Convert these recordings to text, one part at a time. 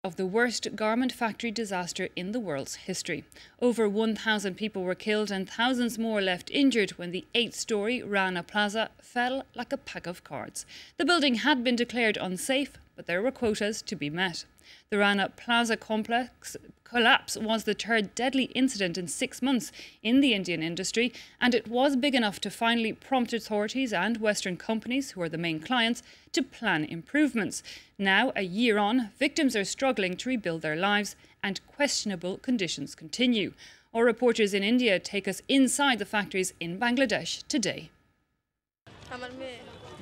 of the worst garment factory disaster in the world's history. Over 1,000 people were killed and thousands more left injured when the 8-storey Rana Plaza fell like a pack of cards. The building had been declared unsafe, but there were quotas to be met. The Rana Plaza complex collapse was the third deadly incident in 6 months in the Indian industry, and it was big enough to finally prompt authorities and Western companies, who are the main clients, to plan improvements. Now, a year on, victims are struggling to rebuild their lives and questionable conditions continue. Our reporters in India take us inside the factories in Bangladesh today.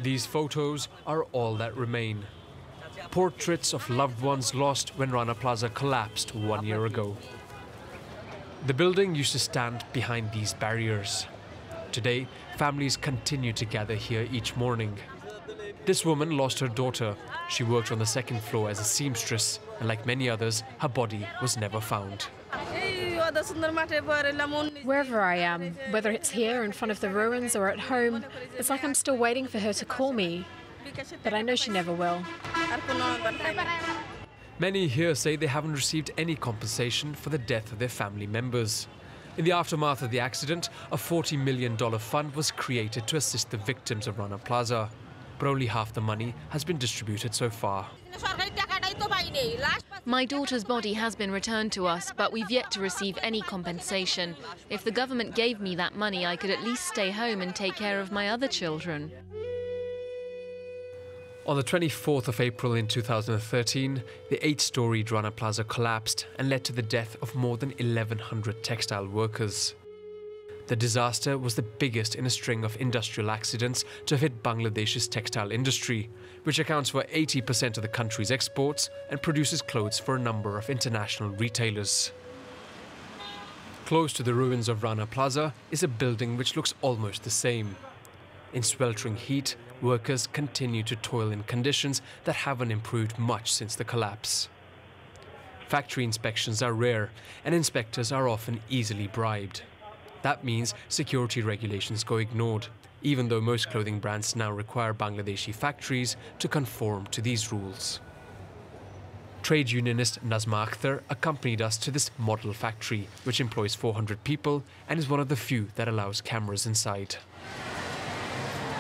These photos are all that remain. Portraits of loved ones lost when Rana Plaza collapsed 1 year ago. The building used to stand behind these barriers. Today, families continue to gather here each morning. This woman lost her daughter. She worked on the second floor as a seamstress, and like many others, her body was never found. Wherever I am, whether it's here in front of the ruins or at home, it's like I'm still waiting for her to call me. But I know she never will. Many here say they haven't received any compensation for the death of their family members. In the aftermath of the accident, a $40 million fund was created to assist the victims of Rana Plaza. But only half the money has been distributed so far. My daughter's body has been returned to us, but we've yet to receive any compensation. If the government gave me that money, I could at least stay home and take care of my other children. On the 24th of April in 2013, the 8-storey Rana Plaza collapsed and led to the death of more than 1,100 textile workers. The disaster was the biggest in a string of industrial accidents to have hit Bangladesh's textile industry, which accounts for 80% of the country's exports and produces clothes for a number of international retailers. Close to the ruins of Rana Plaza is a building which looks almost the same. In sweltering heat, workers continue to toil in conditions that haven't improved much since the collapse. Factory inspections are rare, and inspectors are often easily bribed. That means security regulations go ignored, even though most clothing brands now require Bangladeshi factories to conform to these rules. Trade unionist Nazma Akhtar accompanied us to this model factory, which employs 400 people and is one of the few that allows cameras inside.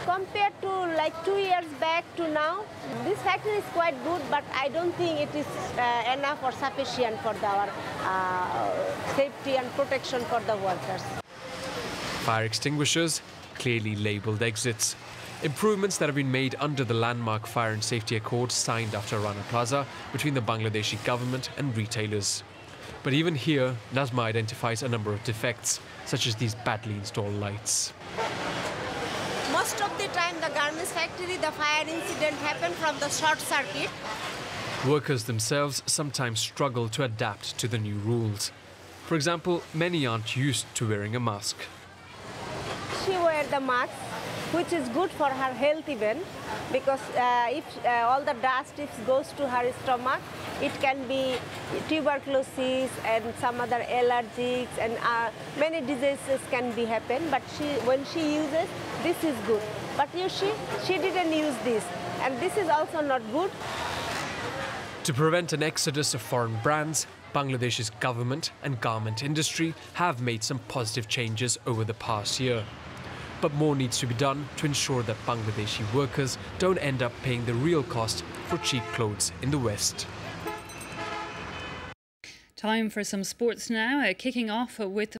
Compared to like 2 years back to now, this factory is quite good, but I don't think it is enough or sufficient for our safety and protection for the workers. Fire extinguishers, clearly labelled exits. Improvements that have been made under the landmark Fire and Safety Accord signed after Rana Plaza between the Bangladeshi government and retailers. But even here, Nazma identifies a number of defects, such as these badly installed lights. Most of the time, the garments factory, the fire incident happened from the short circuit. Workers themselves sometimes struggle to adapt to the new rules. For example, many aren't used to wearing a mask. She wears the mask, which is good for her health even, because if all the dust goes to her stomach, it can be tuberculosis and some other allergies, and many diseases can be happen. But when she uses, this is good. But you see, she didn't use this, and this is also not good. To prevent an exodus of foreign brands, Bangladesh's government and garment industry have made some positive changes over the past year. But more needs to be done to ensure that Bangladeshi workers don't end up paying the real cost for cheap clothes in the West. Time for some sports now, kicking off with